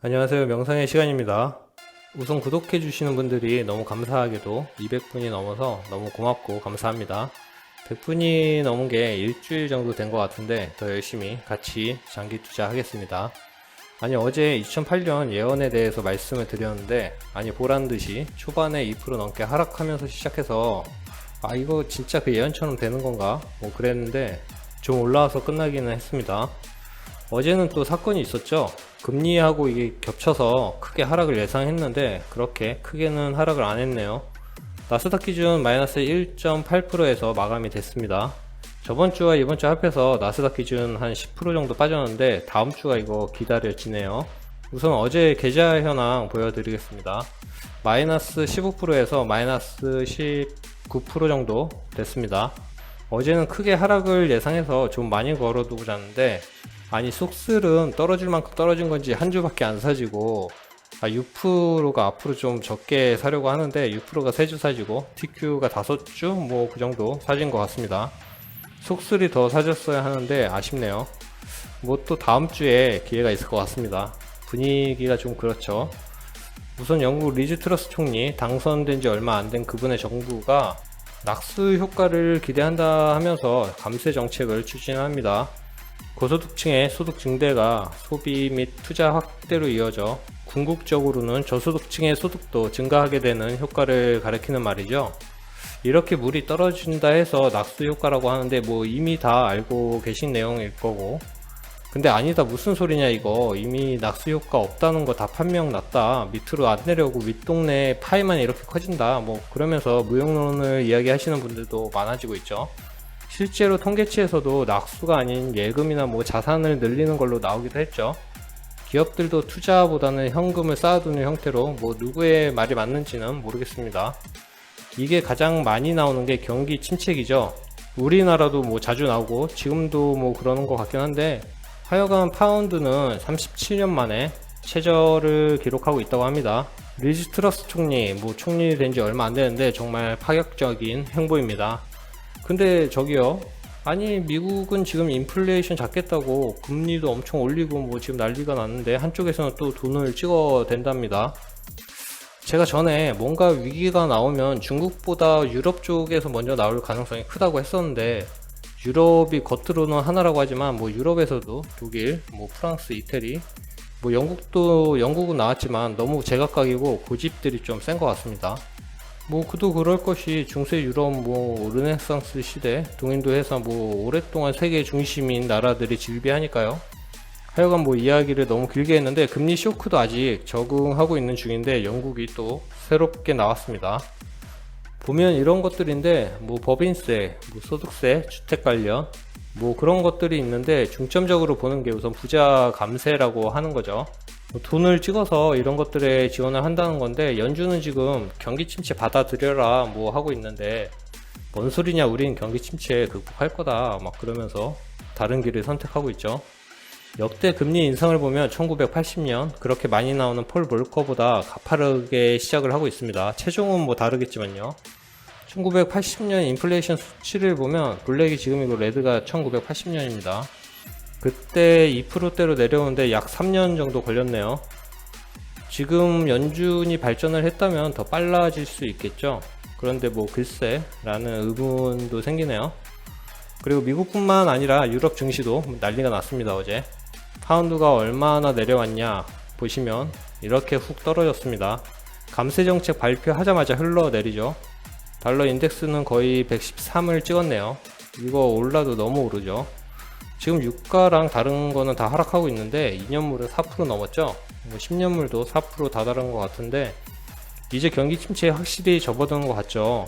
안녕하세요. 명상의 시간입니다. 우선 구독해 주시는 분들이 너무 감사하게도 200분이 넘어서 너무 고맙고 감사합니다. 100분이 넘은 게 일주일 정도 된 것 같은데 더 열심히 같이 장기 투자하겠습니다. 어제 2008년 예언에 대해서 말씀을 드렸는데 보란듯이 초반에 2% 넘게 하락하면서 시작해서 이거 진짜 그 예언처럼 되는 건가? 그랬는데 좀 올라와서 끝나기는 했습니다. 어제는 또 사건이 있었죠. 금리하고 이게 겹쳐서 크게 하락을 예상했는데 그렇게 크게는 하락을 안 했네요. 나스닥 기준 마이너스 1.8%에서 마감이 됐습니다. 저번 주와 이번 주 합해서 나스닥 기준 한 10% 정도 빠졌는데 다음 주가 이거 기다려지네요. 우선 어제 계좌 현황 보여드리겠습니다. 마이너스 15%에서 마이너스 19% 정도 됐습니다. 어제는 크게 하락을 예상해서 좀 많이 걸어두고 잤는데 속슬은 떨어질 만큼 떨어진 건지 한 주밖에 안 사지고 6%가 앞으로 좀 적게 사려고 하는데 6%가 3주 사지고 TQ가 5주 그 정도 사진 것 같습니다. 속슬이 더 사줬어야 하는데 아쉽네요. 또 다음 주에 기회가 있을 것 같습니다. 분위기가 좀 그렇죠. 우선 영국 리즈 트러스 총리 당선된 지 얼마 안 된 그분의 정부가 낙수 효과를 기대한다 하면서 감세 정책을 추진합니다. 고소득층의 소득 증대가 소비 및 투자 확대로 이어져 궁극적으로는 저소득층의 소득도 증가하게 되는 효과를 가리키는 말이죠. 이렇게 물이 떨어진다 해서 낙수 효과라고 하는데 이미 다 알고 계신 내용일 거고, 근데 아니다 무슨 소리냐 이거, 이미 낙수 효과 없다는 거 다 판명 났다, 밑으로 안 내려오고 윗동네 파이만 이렇게 커진다 그러면서 무용론을 이야기하시는 분들도 많아지고 있죠. 실제로 통계치에서도 낙수가 아닌 예금이나 자산을 늘리는 걸로 나오기도 했죠. 기업들도 투자보다는 현금을 쌓아두는 형태로 누구의 말이 맞는지는 모르겠습니다. 이게 가장 많이 나오는 게 경기 침체기죠. 우리나라도 자주 나오고 지금도 그러는 것 같긴 한데, 하여간 파운드는 37년 만에 최저를 기록하고 있다고 합니다. 리즈 트러스 총리 총리 된 지 얼마 안 되는데 정말 파격적인 행보입니다. 근데 저기요, 미국은 지금 인플레이션 잡겠다고 금리도 엄청 올리고 지금 난리가 났는데 한쪽에서는 또 돈을 찍어댄답니다. 제가 전에 뭔가 위기가 나오면 중국보다 유럽 쪽에서 먼저 나올 가능성이 크다고 했었는데, 유럽이 겉으로는 하나라고 하지만 유럽에서도 독일, 프랑스, 이태리, 영국은 나왔지만 너무 제각각이고 고집들이 좀 센 것 같습니다. 그도 그럴 것이 중세 유럽 르네상스 시대 동인도에서 오랫동안 세계 중심인 나라들이 질비하니까요. 하여간 이야기를 너무 길게 했는데 금리 쇼크도 아직 적응하고 있는 중인데 영국이 또 새롭게 나왔습니다. 보면 이런 것들인데 법인세, 소득세, 주택 관련 그런 것들이 있는데 중점적으로 보는 게 우선 부자 감세라고 하는 거죠. 돈을 찍어서 이런 것들에 지원을 한다는 건데, 연준은 지금 경기 침체 받아들여라 하고 있는데 뭔 소리냐, 우린 경기 침체 극복할 거다 그러면서 다른 길을 선택하고 있죠. 역대 금리 인상을 보면 1980년 그렇게 많이 나오는 폴 볼커보다 가파르게 시작을 하고 있습니다. 체종은 다르겠지만요. 1980년 인플레이션 수치를 보면 블랙이 지금이고 레드가 1980년입니다. 그때 2%대로 내려오는데 약 3년 정도 걸렸네요. 지금 연준이 발전을 했다면 더 빨라질 수 있겠죠. 그런데 글쎄 라는 의문도 생기네요. 그리고 미국뿐만 아니라 유럽 증시도 난리가 났습니다. 어제 파운드가 얼마나 내려왔냐 보시면 이렇게 훅 떨어졌습니다. 감세정책 발표하자마자 흘러내리죠. 달러 인덱스는 거의 113을 찍었네요. 이거 올라도 너무 오르죠. 지금 유가랑 다른 거는 다 하락하고 있는데 2년물은 4% 넘었죠. 10년물도 4% 다다른 것 같은데 이제 경기 침체에 확실히 접어드는 것 같죠.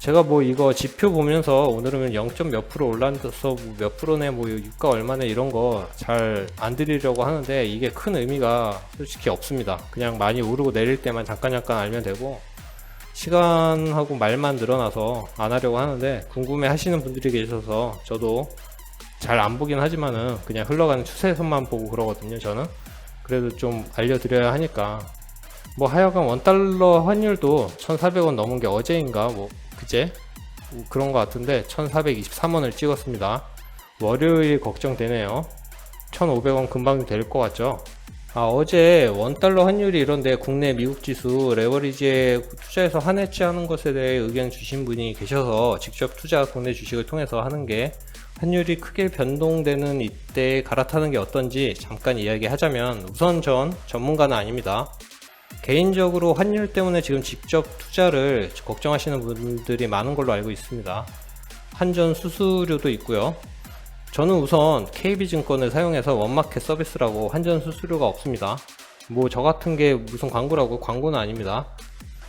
제가 이거 지표 보면서 오늘은 0. 몇 프로 올라서 몇 프로네 유가 얼마네 이런 거 잘 안 드리려고 하는데 이게 큰 의미가 솔직히 없습니다. 그냥 많이 오르고 내릴 때만 잠깐 알면 되고, 시간하고 말만 늘어나서 안 하려고 하는데 궁금해 하시는 분들이 계셔서 저도 잘 안 보긴 하지만은 그냥 흘러가는 추세선만 보고 그러거든요. 저는 그래도 좀 알려드려야 하니까. 하여간 원달러 환율도 1,400원 넘은 게 어제인가 그제 그런 것 같은데 1,423원을 찍었습니다. 월요일 걱정되네요. 1,500원 금방 될 것 같죠. 어제 원달러 환율이 이런데 국내 미국 지수 레버리지에 투자해서 환해지하는 것에 대해 의견 주신 분이 계셔서 직접 투자 국내 주식을 통해서 하는 게 환율이 크게 변동되는 이때 갈아타는 게 어떤지 잠깐 이야기하자면, 우선 전 전문가는 아닙니다. 개인적으로 환율 때문에 지금 직접 투자를 걱정하시는 분들이 많은 걸로 알고 있습니다. 환전 수수료도 있고요. 저는 우선 KB증권을 사용해서 원마켓 서비스라고 환전 수수료가 없습니다. 뭐 저 같은 게 무슨 광고라고, 광고는 아닙니다.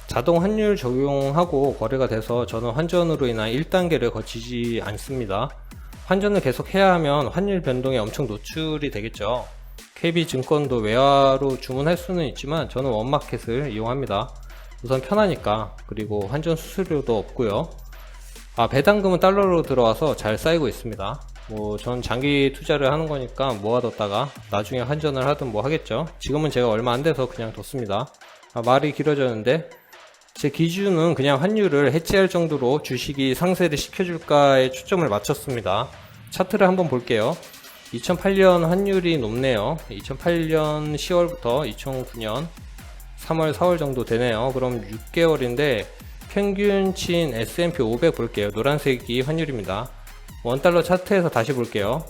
자동 환율 적용하고 거래가 돼서 저는 환전으로 인한 1단계를 거치지 않습니다. 환전을 계속 해야 하면 환율 변동에 엄청 노출이 되겠죠. KB증권도 외화로 주문할 수는 있지만 저는 원마켓을 이용합니다. 우선 편하니까. 그리고 환전 수수료도 없고요. 배당금은 달러로 들어와서 잘 쌓이고 있습니다. 전 장기 투자를 하는 거니까 모아뒀다가 나중에 환전을 하든 뭐 하겠죠. 지금은 제가 얼마 안 돼서 그냥 뒀습니다. 말이 길어졌는데, 제 기준은 그냥 환율을 해지할 정도로 주식이 상세를 시켜줄까에 초점을 맞췄습니다. 차트를 한번 볼게요. 2008년 환율이 높네요. 2008년 10월부터 2009년 3월, 4월 정도 되네요. 그럼 6개월인데 평균치인 S&P 500 볼게요. 노란색이 환율입니다. 원달러 차트에서 다시 볼게요.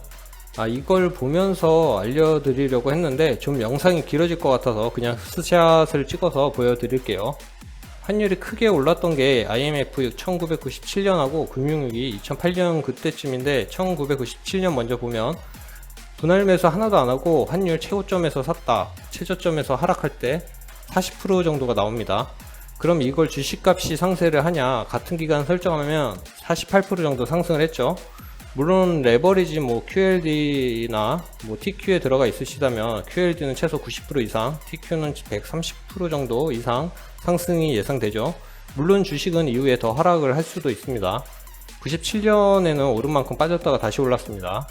이걸 보면서 알려드리려고 했는데 좀 영상이 길어질 것 같아서 그냥 스샷을 찍어서 보여드릴게요. 환율이 크게 올랐던 게 IMF 1997년하고 금융위기 2008년 그때쯤인데, 1997년 먼저 보면 분할 매수 하나도 안 하고 환율 최고점에서 샀다, 최저점에서 하락할 때 40% 정도가 나옵니다. 그럼 이걸 주식값이 상세를 하냐? 같은 기간 설정하면 48% 정도 상승을 했죠. 물론 레버리지 QLD나 TQ에 들어가 있으시다면 QLD는 최소 90% 이상, TQ는 130% 정도 이상 상승이 예상되죠. 물론 주식은 이후에 더 하락을 할 수도 있습니다. 97년에는 오른 만큼 빠졌다가 다시 올랐습니다.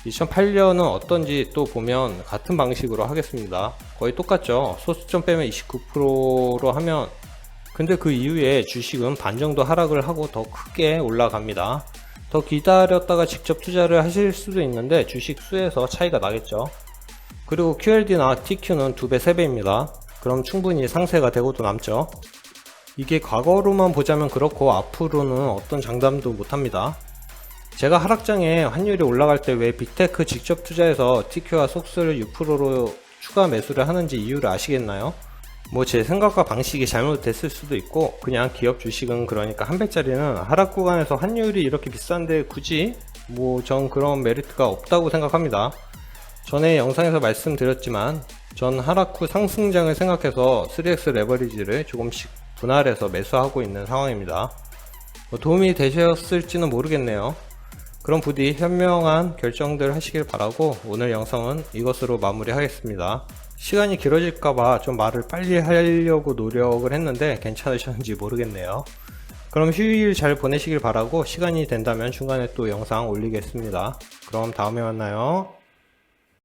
2008년은 어떤지 또 보면 같은 방식으로 하겠습니다. 거의 똑같죠. 소수점 빼면 29%로 하면, 근데 그 이후에 주식은 반 정도 하락을 하고 더 크게 올라갑니다. 더 기다렸다가 직접 투자를 하실 수도 있는데 주식 수에서 차이가 나겠죠. 그리고 QLD나 TQ는 2배, 3배입니다. 그럼 충분히 상세가 되고도 남죠. 이게 과거로만 보자면 그렇고 앞으로는 어떤 장담도 못합니다. 제가 하락장에 환율이 올라갈 때 왜 빅테크 직접 투자해서 TQ와 속수를 6%로 추가 매수를 하는지 이유를 아시겠나요? 제 생각과 방식이 잘못됐을 수도 있고, 그냥 기업 주식은 그러니까 한 배짜리는 하락 구간에서 환율이 이렇게 비싼데 굳이 전 그런 메리트가 없다고 생각합니다. 전에 영상에서 말씀드렸지만 전 하락 후 상승장을 생각해서 3X 레버리지를 조금씩 분할해서 매수하고 있는 상황입니다. 도움이 되셨을지는 모르겠네요. 그럼 부디 현명한 결정들 하시길 바라고 오늘 영상은 이것으로 마무리하겠습니다. 시간이 길어질까봐 좀 말을 빨리 하려고 노력을 했는데 괜찮으셨는지 모르겠네요. 그럼 휴일 잘 보내시길 바라고, 시간이 된다면 중간에 또 영상 올리겠습니다. 그럼 다음에 만나요.